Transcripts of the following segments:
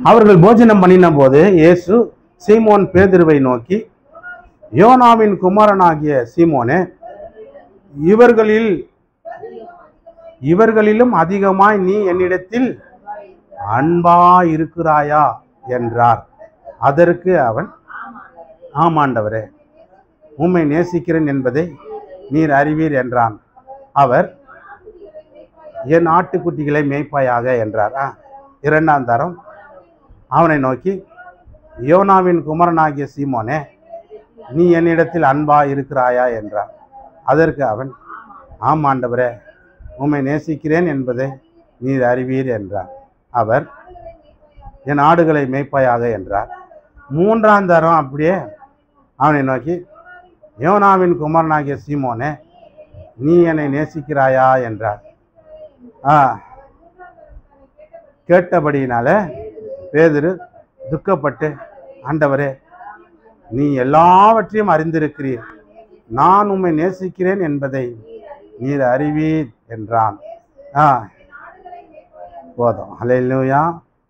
அவர்கள் போஜனம் பண்ணின போது இயேசு சீமோன் பேதுருவை நோக்கி, யோனாவின் குமாரனாகிய சீமோனே, இவர்களிலும் அதிகமாய் நீ என்னிடத்தில் அன்பா இருக்கிறாயா என்றார். அதற்கு அவன், ஆமாண்டவரே, உம்மை நேசிக்கிறேன் என்பதை நீர் அறிவீர் என்றான். அவர், என் ஆட்டுக்குட்டிகளை மேய்ப்பாயாக என்றார். இரண்டாம் தரம் அவனை நோக்கி, யோனாவின் குமாரனாகிய சீமோனே, நீ என்னிடத்தில் அன்பா இருக்கிறாயா என்றார். அதற்கு அவன், ஆமாண்டவரே, உம்மை நேசிக்கிறேன் என்பதை நீர் அறிவீர் என்றார். அவர், என் ஆடுகளை மேய்ப்பாயாக என்றார். மூன்றாம் தரம் அப்படியே அவனை நோக்கி, யோனாவின் குமாரனாகிய சீமோனே, நீ என்னை நேசிக்கிறாயா என்றார். கேட்டபடியினால பேதுரு துக்கப்பட்டு, ஆண்டவரே, நீ எல்லாவற்றையும் அறிந்திருக்கிறீர், நான் உம்மை நேசிக்கிறேன் என்பதை நீர் அறிவீர் என்றான். போதும். அல்லேலூயா.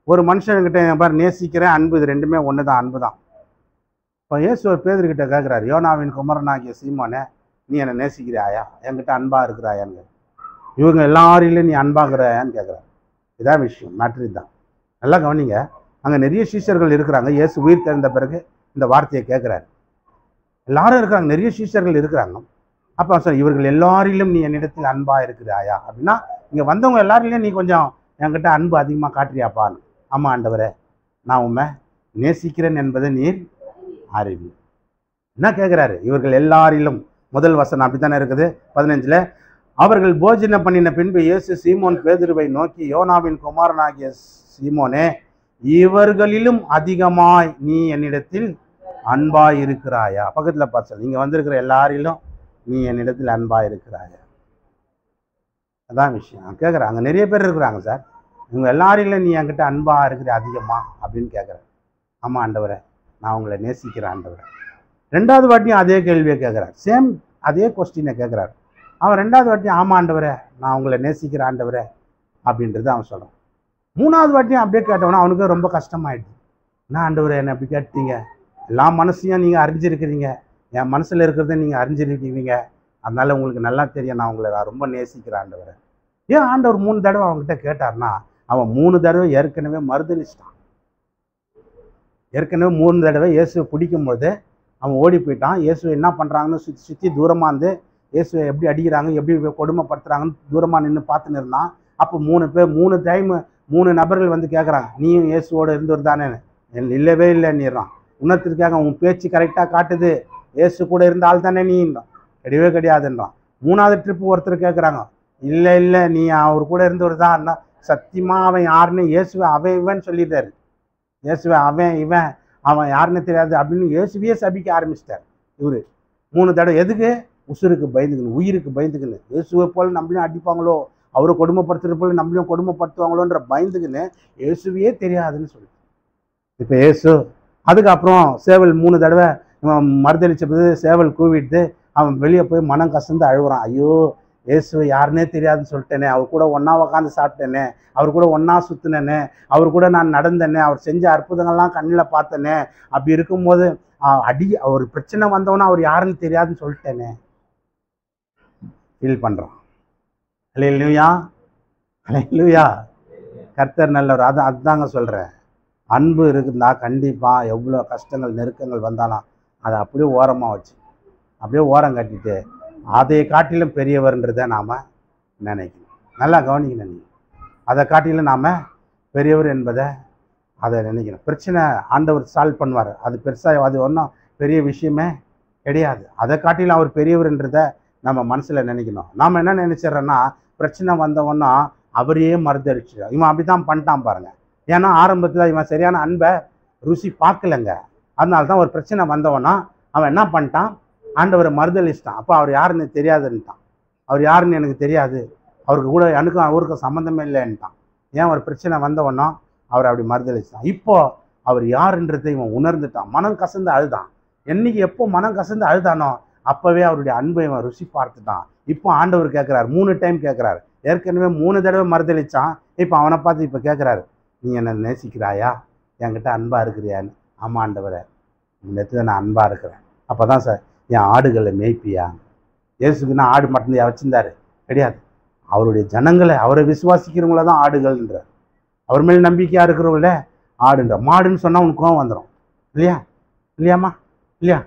ஒரு மனுஷன்கிட்ட பாரு, நேசிக்கிறேன், அன்பு, இது ரெண்டுமே ஒன்று தான், அன்பு தான். இப்போ இயேசு பேதுருக்கிட்ட கேட்குறாரு, யோனாவின் குமாரனாகிய சீமோனே, நீ என்னை நேசிக்கிறாயா, என்கிட்ட அன்பா இருக்கிறாயான்னு. இவங்க எல்லாரிலும் நீ அன்பாகிறாயான்னு கேட்குறாரு. இதான் விஷயம், மேட்ரு தான். நல்லா கவனிங்க. அங்கே நிறைய சீஷர்கள் இருக்கிறாங்க. இயேசு உயிர் தெரிந்த பிறகு இந்த வார்த்தையை கேட்குறாரு. எல்லாரும் இருக்கிறாங்க, நிறைய சீஷர்கள் இருக்கிறாங்க. அப்போ சார், இவர்கள் எல்லாரிலும் நீ என்னிடத்தில் அன்பா இருக்கிறாயா அப்படின்னா, இங்கே வந்தவங்க எல்லாரிலையும் நீ கொஞ்சம் என்கிட்ட அன்பு அதிகமாக காட்டுறியாப்பான்னு. ஆமாம் ஆண்டவரே, நான் உண்மை நேசிக்கிறேன் என்பதை நீர் அறிவி. என்ன கேட்குறாரு? இவர்கள் எல்லாரிலும், முதல் வசனம் அப்படி தானே இருக்குது 15. அவர்கள் போஜனம் பண்ணின பின்பு இயேசு சீமோன் பேதுருவை நோக்கி, யோனாவின் குமாரனாகிய சீமோனே, இவர்களிலும் அதிகமாய் நீ என்னிடத்தில் அன்பாய் இருக்கிறாயா? பக்கத்தில் பார்த்து, இங்கே வந்திருக்கிற எல்லாரிலும் நீ என்னிடத்தில் அன்பாய் இருக்கிறாயா? அதான் விஷயம் கேட்குறேன். அங்கே நிறைய பேர் இருக்கிறாங்க சார், இவங்க எல்லாரிலும் நீ என்கிட்ட அன்பா இருக்கிற அதிகமா அப்படின்னு கேட்குறேன். ஆமாம் ஆண்டவரே, நான் உங்களை நேசிக்கிறேன் ஆண்டவரே. ரெண்டாவது வாட்டியும் அதே கேள்வியை கேட்குறார். சேம் அதே கொஸ்டினை கேட்குறாரு. அவன் ரெண்டாவது வாட்டியும் ஆமாம் ஆண்டவரே, நான் உங்களை நேசிக்கிறேன் ஆண்டவரே அப்படின்றது அவன் சொல்கிறான். மூணாவது வாட்டியும் அப்படியே கேட்டவனா அவனுக்கு ரொம்ப கஷ்டமாயிடுது. என்ன ஆண்டவரே என்னை அப்படி கேட்டீங்க, எல்லா மனசையும் நீங்கள் அறிஞ்சிருக்கிறீங்க, என் மனசில் இருக்கிறத நீங்கள் அறிஞ்சிருக்கிறீங்க, அதனால உங்களுக்கு நல்லா தெரியும் நான் உங்களை ரொம்ப நேசிக்கிறேன் ஆண்டவரே. ஏன் ஆண்டவர் 3 தடவை அவன்கிட்ட கேட்டார்னா, அவன் 3 தடவை ஏற்கனவே மறுதளிச்சிட்டான். ஏற்கனவே 3 தடவை இயேசுவை பிடிக்கும்போது அவன் ஓடி போயிட்டான். இயேசுவை என்ன பண்ணுறாங்கன்னு சுற்றி தூரமாக இருந்து இயேசுவை எப்படி அடிக்கிறாங்க, எப்படி கொடுமைப்படுத்துகிறாங்கன்னு தூரமாக நின்று பார்த்துன்னு இருந்தான். அப்போ 3 நபர்கள் வந்து கேட்குறாங்க, நீயும் இயேசுவோடு இருந்தவர் தானே? இல்லவே இல்லைன்னுறான். உன்னத்திற்காக உன் பேச்சு கரெக்டாக காட்டுது, இயேசு கூட இருந்த ஆள் தானே நீன்றான். கிடையவே கிடையாதுன்றான். 3வது ட்ரிப்பு ஒருத்தர் கேட்குறாங்க, இல்லை நீ அவர் கூட இருந்தவர் தான். சத்தியமாக அவன் யாருன்னு இயேசுவை அவன் இவன் சொல்லிட்டாரு. இயேசுவை அவன் யாருன்னு தெரியாது அப்படின்னு இயேசுவையே சபிக்க ஆரம்பிச்சிட்டார் இவர் 3 தடவை. எதுக்கு? உசுருக்கு பயந்துக்கணும், உயிருக்கு பயந்துக்கணும். இயேசுவை போல் நம்மளையும் அடிப்பாங்களோ, அவரை கொடுமைப்படுத்துகிற போல நம்மளையும் கொடுமைப்படுத்துவாங்களோன்ற பயந்துக்குன்னு இயேசுவையே தெரியாதுன்னு சொல்லி. இப்போ இயேசு அதுக்கப்புறம் சேவல் 3 தடவை மறுதளிச்ச போது சேவல் கூவிட்டு அவன் வெளியே போய் மனம் கசந்து அழுகுறான். ஐயோ, இயேசுவை யாருன்னே தெரியாதுன்னு சொல்லிட்டேனே, அவர் கூட ஒன்றா உக்காந்து சாப்பிட்டேனே, அவர் கூட ஒன்றா சுற்றினேனே, அவர் கூட நான் நடந்தேனே, அவர் செஞ்ச அற்புதங்கள்லாம் கண்ணில் பார்த்தேனே, அப்படி இருக்கும்போது ஒரு பிரச்சனை வந்தவொன்னா அவர் யாருன்னு தெரியாதுன்னு சொல்லிட்டேனே ஃபீல் பண்ணுறான். அல்லேலூயா, அல்லேலூயா. கர்த்தர் நல்லவர். அதுதாங்க சொல்கிறேன். அன்பு இருக்குதா கண்டிப்பாக எவ்வளோ கஷ்டங்கள் நெருக்கங்கள் வந்தாலும் அதை அப்படியே ஓரமாக வச்சு அப்படியே ஓரம் கட்டிட்டு அதை காட்டிலும் பெரியவர்ன்றதை நாம் நினைக்கணும். நல்லா கவனிக்கணும். நீங்கள் அதை காட்டிலும் நாம் பெரியவர் என்பதை அதை நினைக்கணும். பிரச்சனை ஆண்டவர் சால்வ் பண்ணுவார். அது பெருசாக அது ஒன்றும் பெரிய விஷயமே கிடையாது. அதை காட்டிலும் அவர் பெரியவர்ன்றதை நம்ம மனசில் நினைக்கணும். நாம் என்ன நினச்சிட்றோன்னா, பிரச்சனை வந்தவொன்னா அவரையே மறுதளிச்சு இவன் அப்படி தான் பண்ணிட்டான் பாருங்கள். ஏன்னா ஆரம்பத்தில் இவன் சரியான அன்பை ருசி பார்க்கலைங்க. அதனால தான் ஒரு பிரச்சனை வந்தவொன்னா அவன் என்ன பண்ணிட்டான், ஆண்டவரை மறுதளிச்சிட்டான். அப்போ அவர் யாருன்னு தெரியாதுன்ட்டான். அவர் யாருன்னு எனக்கு தெரியாது, அவருக்கு கூட எனக்கும் அவருக்கும் சம்மந்தமே இல்லைன்ட்டான். ஏன் ஒரு பிரச்சனை வந்தவொன்னா அவர் அப்படி மறுதளிச்சிட்டான். இப்போ அவர் யாருன்றதை இவன் உணர்ந்துட்டான். மனம் கசந்து அழுதான். என்னைக்கு எப்போ மனம் கசந்து அழுதானோ அப்போவே அவருடைய அன்பை இவன் ருசி பார்த்துட்டான். இப்போ ஆண்டவர் கேட்குறாரு, 3 டைம் கேட்குறாரு. ஏற்கனவே 3 தடவை மறுதளிச்சான். இப்போ அவனை பார்த்து இப்போ கேட்குறாரு, நீ என்னை நேசிக்கிறாயா என்கிட்ட அன்பாக இருக்கிறியான்னு. ஆமாம் ஆண்டவரே, நேற்று நான் அன்பாக இருக்கிறேன். அப்போ தான் சார் என் ஆடுகளை மேய்ப்பியா. இயேசுக்குன்னா ஆடு மட்டும்தான் வச்சுருந்தாரு கிடையாது. அவருடைய ஜனங்களை, அவரை விசுவாசிக்கிறவங்கள தான் ஆடுகள்ன்றார். அவர் மேல் நம்பிக்கையாக இருக்கிறவங்கள ஆடுன்ற. மாடுன்னு சொன்னால் உனக்கு கோவம் வந்துடும் இல்லையா? இல்லையாம்மா? இல்லையா?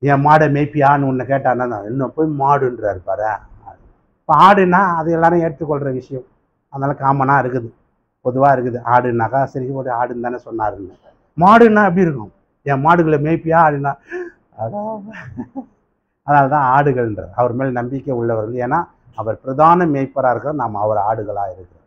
என் மாடை மேய்ப்பியான்னு உன்னை கேட்டான்னா தான் இன்னும் போய் மாடுன்றாரு பாரு. இப்போ ஆடுன்னா அது எல்லாரும் ஏற்றுக்கொள்கிற விஷயம், அதனால காமனாக இருக்குது, பொதுவாக இருக்குது. ஆடுனாக்கா சரி ஒரு ஆடுன்னு தானே சொன்னாருன்னு. மாடுன்னா எப்படி இருக்கும்? என் மாடுகளை மேய்ப்பியா ஆடுனா. அதனால தான் ஆடுகள்ன்றார். அவர் மேல் நம்பிக்கை உள்ளவர்கள். ஏன்னா அவர் பிரதான மேய்ப்பராக இருக்கிறார், நாம் அவர் ஆடுகளாக இருக்கிறோம்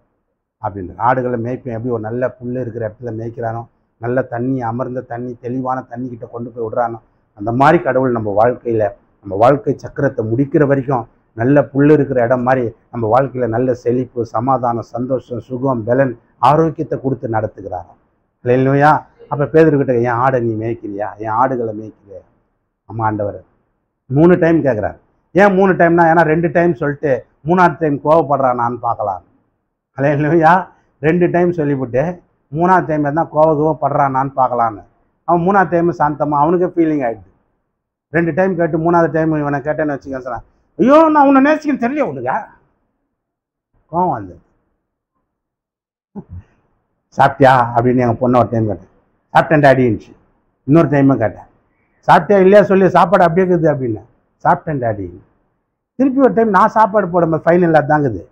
அப்படின்ற. ஆடுகளை மேய்ப்பேன் எப்படி ஒரு நல்ல புல் இருக்கிற இடத்துல மேய்க்கிறானோ, நல்ல தண்ணி, அமர்ந்த தண்ணி, தெளிவான தண்ணி கிட்ட கொண்டு போய் விடுறானோ, அந்த மாதிரி கடவுள் நம்ம வாழ்க்கையில், நம்ம வாழ்க்கை சக்கரத்தை முடிக்கிற வரைக்கும் நல்ல புல் இருக்கிற இடம் மாதிரி நம்ம வாழ்க்கையில் நல்ல செழிப்பு, சமாதானம், சந்தோஷம், சுகம், பலன், ஆரோக்கியத்தை கொடுத்து நடத்துகிறாரோ. இல்லையா? அப்போ பேதுருக்கிட்ட என் ஆடை நீ மேய்க்கிறியா, என் ஆடுகளை மேய்க்கிறியா? ஆமாம் ஆண்டவர். 3 டைம் கேட்குறாரு. ஏன் 3 டைம்னா, ஏன்னா 2 டைம் சொல்லிட்டு 3ஆவது டைம் கோவப்படுறானான்னு பார்க்கலாம். இல்லையா? 2 டைம் சொல்லிவிட்டு 3ஆவது டைம் தான் கோவப்படுறானான்னு பார்க்கலான்னு. அவன் 3ஆவது டைம் சாந்தமாக அவனுக்கு ஃபீலிங் ஆகிடுது. 2 டைம் கேட்டு 3ஆவது டைம் இவனை கேட்டேன்னு வச்சுக்க சொன்னான், ஐயோ நான் உன்னை நேசிக்கன்னு தெரியல உனக்கு. கோவம் வந்து சாப்பிட்டியா அப்படின்னு எங்கள் பொண்ணை ஒரு டைம் கேட்டேன். சாப்பிட்டேன் டாடின்னுச்சு. இன்னொரு டைமும் கேட்டேன், சாப்பிட்டியா இல்லையா சொல்லி, சாப்பாடு அப்படியே இருக்குது அப்படின்னு. சாப்பிட்டேன் டாடி. திருப்பி ஒரு டைம் நான் சாப்பாடு போட ஃபைனல் அதாங்குது,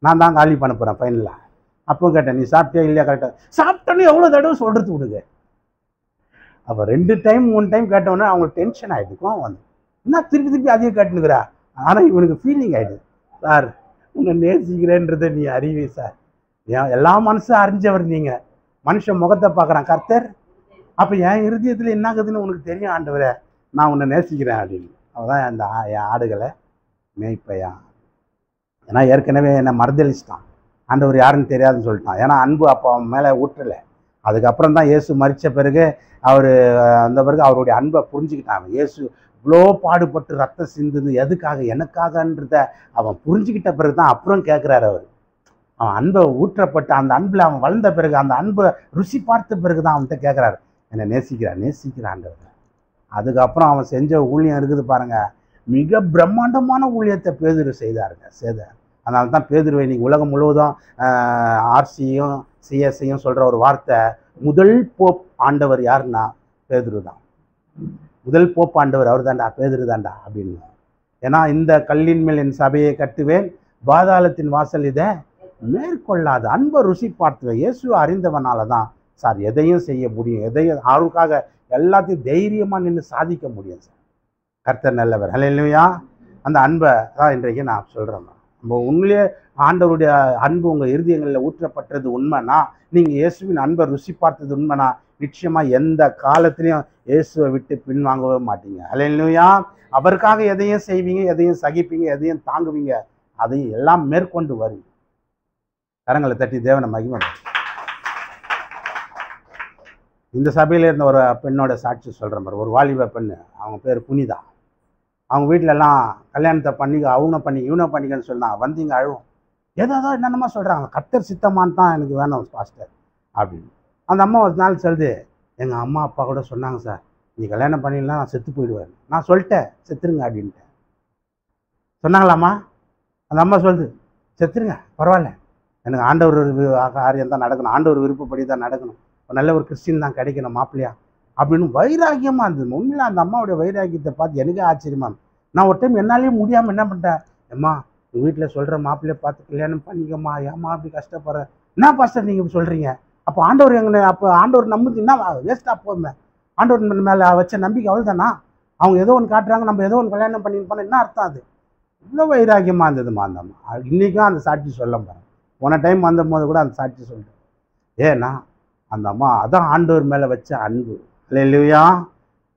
நான் தான் காலி பண்ண போகிறேன் ஃபைனலாக. அப்போ கேட்டேன், நீ சாப்பிட்டியா இல்லையா? கரெக்டாக சாப்பிட்டோன்னு எவ்வளோ தடவை சொல்கிறது விடுங்க. அப்போ 2 டைம் 3 டைம் கேட்டோன்னே அவங்களுக்கு டென்ஷன் ஆகிடுக்கும். வந்து என்ன திருப்பி திருப்பி அதையே கேட்டுனுக்குறா. ஆனால் இவனுக்கு ஃபீலிங் ஆகிடுது, சார் உன்னை நேசிக்கிறேன்றதை நீ அறிவே சார். எல்லா மனசும் அறிஞ்சவர் நீங்கள். மனுஷன் முகத்தை பார்க்குறான் கர்த்தர். அப்போ என் இருதயத்தில் என்ன ஆகுதுன்னு உனக்கு தெரியும் ஆண்டவரே, நான் உன்னை நேசிக்கிறேன் அப்படின்னு. அவதான் அந்த என் ஆடுகளை மேய்ப்பையா. ஏன்னா ஏற்கனவே என்னை மறுதளிச்சிட்டான், ஆண்டவர் யாருன்னு தெரியாதுன்னு சொல்லிட்டான். ஏன்னா அன்பு அப்போ அவன் மேலே ஊற்றலை. அதுக்கப்புறம் தான் இயேசு மரித்த பிறகு அவர் அந்த பிறகு அவருடைய அன்பை புரிஞ்சுக்கிட்டான். இயேசு இவ்வளோ பாடுபட்டு ரத்தம் சிந்துது எதுக்காக, எனக்காகன்றத அவன் புரிஞ்சுக்கிட்ட பிறகு தான் அப்புறம் கேட்குறாரு அவர். அவன் அன்பை ஊற்றப்பட்டு அந்த அன்பில் அவன் வளர்ந்த பிறகு, அந்த அன்பை ருசி பார்த்த பிறகு தான் அவன்கிட்ட கேட்குறாரு, என்னை நேசிக்கிறான்ன்றவர். அதுக்கப்புறம் அவன் செஞ்ச ஊழியம் இருக்குது பாருங்க, மிக பிரம்மாண்டமான ஊழியத்தை பேதுரு செய்தார். அதனால தான் பேதுருவை இன்னைக்கு உலகம் முழுவதும் ஆர்சியும் சிஎஸ்ஐயும் சொல்கிற ஒரு வார்த்தை, முதல் போப் ஆண்டவர் யாருன்னா பேதுரு தான். முதல் போப் ஆண்டவர் அவர் தாண்டா, பேதுரு தாண்டா அப்படின்னு. ஏன்னா இந்த கல்லின் மேல் என் சபையை கட்டுவேன், பாதாளத்தின் வாசல் இதை மேற்கொள்ளாது. அன்பை ருசி பார்த்துவேன். இயேசுவை அறிந்தவனால தான் சார் எதையும் செய்ய முடியும், எதையும் அவருக்காக எல்லாத்தையும் தைரியமாக நின்று சாதிக்க முடியும் சார். கர்த்தர் நல்லவர். ஹல்லேலூயா. அந்த அன்பை தான் இன்றைக்கு நான் சொல்கிறேன். நம்ம உண்மையிலே ஆண்டவருடைய அன்பு உங்கள் இருதயங்களில் ஊற்றப்பட்டது உண்மைனா, நீங்கள் இயேசுவின் அன்பை ருசி பார்த்தது உண்மைனா, நிச்சயமாக எந்த காலத்திலையும் இயேசுவை விட்டு பின்வாங்கவே மாட்டீங்க. ஹல்லேலூயா. அவருக்காக எதையும் செய்வீங்க, எதையும் சகிப்பீங்க, எதையும் தாங்குவீங்க, அதையும் எல்லாம் மேற்கொண்டு வருவீங்க. கரங்களை தட்டி தேவனை மகிமை. இந்த சபையில் இருந்த ஒரு பெண்ணோட சாட்சி சொல்கிறேன் பாரு. ஒரு வாலிப பெண்ணு, அவங்க பேர் புனிதா. அவங்க வீட்டிலலாம் கல்யாணத்தை பண்ணி அவனை பண்ணி இவனை பண்ணிக்கன்னு சொன்னாங்க. வந்தீங்க அழுவும், ஏதோ என்னென்னமா சொல்கிறாங்க. கர்த்தர் சித்தமானு தான் எனக்கு வேணும் பாஸ்டர் அப்படின்னு. அந்த அம்மா ஒரு நாள் சொல்லுது, எங்கள் அம்மா அப்பா கூட சொன்னாங்க சார், நீ கல்யாணம் பண்ணிடலாம் நான் செத்து போயிடுவேன். நான் சொல்லிட்டேன் செத்துருங்க அப்படின்ட்டேன். சொன்னாங்களாம்மா? அந்த அம்மா சொல்லுது, செத்துருங்க பரவாயில்ல, எனக்கு ஆண்டவர் காரியம் தான் நடக்கணும், ஆண்டவர் விருப்பப்படி தான் நடக்கணும், நல்ல ஒரு கிறிஸ்டின் தான் கிடைக்கணும் மாப்பிள்ளையா அப்படின்னு வைராக்கியமாக இருந்தது. உண்மையில அந்த அம்மாவுடைய வைராக்கியத்தை பார்த்து எனக்கே ஆச்சரியமா. நான் ஒரு டைம் என்னாலேயும் முடியாமல் என்ன பண்ணிட்டேன், அம்மா உங்கள் வீட்டில் சொல்கிற மாப்பிள்ளையை பார்த்து கல்யாணம் பண்ணிக்கம்மா, ஏம்மா அப்படி கஷ்டப்படுறேன். என்ன பாஸ்டர் நீங்கள் இப்படி சொல்கிறீங்க? அப்போ ஆண்டவர் அப்போ ஆண்டவர் நம்புது என்ன வேஸ்ட்டாக போமே? ஆண்டவர் மேலே வச்ச நம்பிக்கை அவள் தானா? அவங்க ஏதோ ஒன்று காட்டுறாங்க, நம்ம ஏதோ ஒன்று கல்யாணம் பண்ணியிருப்போம், என்ன அர்த்தம்? அது இவ்வளோ வைராக்கியமாக இருந்ததுமா அந்த அம்மா. இன்றைக்கும் அந்த சாட்சி சொல்ல பாருங்க. போன டைம் வந்த போது கூட அந்த சாட்சி சொல்லிட்டேன். ஏன்னா அந்த அம்மா அதான் ஆண்டவர் மேலே வச்ச அன்பு. இல்லையா?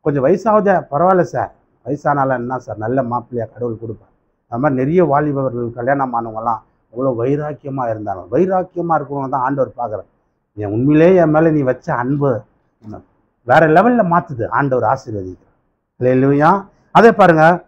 கொஞ்சம் வயசாகுதே பரவாயில்ல சார், வயசானாலும் என்ன சார், நல்ல மாப்பிள்ளையா கடவுள் கொடுப்பார். அது மாதிரி நிறைய வாலிபவர்கள் கல்யாணம் ஆனவங்கலாம் அவ்வளோ வைராக்கியமாக இருந்தாங்க. வைராக்கியமாக இருக்கிறவங்க தான் ஆண்டவர் பார்க்குறேன். என் உண்மையிலே என் மேலே நீ வச்ச அன்பு வேற லெவலில் மாற்றுது, ஆண்டவர் ஆசீர்வதிக்கிறார். இல்லையா? அதே பாருங்கள்,